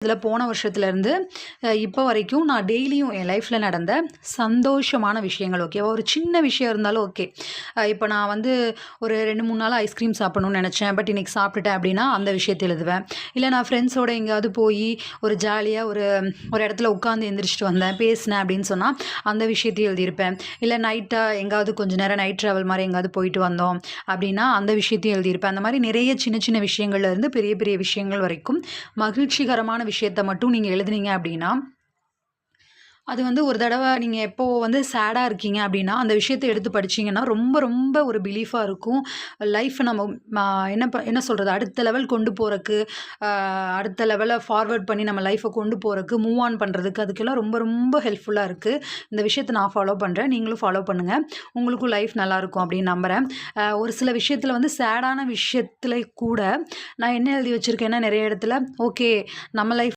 இதில் போன வருஷத்துலேருந்து இப்போ வரைக்கும் நான் டெய்லியும் என் லைஃப்பில் நடந்த சந்தோஷமான விஷயங்கள் ஓகேவா, ஒரு சின்ன விஷயம் இருந்தாலும் ஓகே. இப்போ நான் வந்து ஒரு 2-3 நாள் ஐஸ்கிரீம் சாப்பிடணும்னு நினச்சேன், பட் இன்றைக்கி சாப்பிட்டுட்டேன் அப்படின்னா அந்த விஷயத்தை எழுதுவேன். இல்லை நான் ஃப்ரெண்ட்ஸோடு எங்கேயாவது போய் ஒரு ஜாலியாக ஒரு ஒரு இடத்துல உட்காந்து எந்திரிச்சிட்டு வந்தேன், பேசினேன் அப்படின்னு சொன்னால் அந்த விஷயத்தையும் எழுதியிருப்பேன். இல்லை நைட்டாக எங்கேயாவது கொஞ்சம் நேரம் நைட் ட்ராவல் மாதிரி எங்கேயாவது போயிட்டு வந்தோம் அப்படின்னா அந்த விஷயத்தையும் எழுதியிருப்பேன். அந்த மாதிரி நிறைய சின்ன சின்ன விஷயங்கள்லேருந்து பெரிய பெரிய விஷயங்கள் வரைக்கும் மகிழ்ச்சிகரமான விஷயத்த மட்டும் நீங்கள் எழுதுனீங்க அப்படின்னா, அது வந்து ஒரு தடவை நீங்கள் எப்போ வந்து சேடாக இருக்கீங்க அப்படின்னா, அந்த விஷயத்த எடுத்து படிச்சீங்கன்னா, ரொம்ப ரொம்ப ஒரு பிலீஃபா இருக்கும். லைஃப்ப நம்ம என்ன சொல்றது? அடுத்த லெவல் கொண்டு போறக்கு, அடுத்த லெவல ஃபார்வர்ட் பண்ணி நம்ம லைஃப்ப கொண்டு போறக்கு, மூவ் ஆன் பண்றதுக்கு, அதுக்கெல்லாம் ரொம்ப ரொம்ப ஹெல்ப்ஃபுல்லா இருக்கு. இந்த விஷயத்த நான் ஃபாலோ பண்றேன். நீங்களும் ஃபாலோ பண்ணுங்க. உங்களுக்கும் லைஃப் நல்லாயிருக்கும் அப்படின்னு நம்புறேன். ஒரு சில விஷயத்துல வந்து சேடான விஷயத்துல கூட நான் என்ன எழுதி வச்சிருக்கேன்னா, நெறைய இடத்துல, ஓகே நம்ம லைஃப்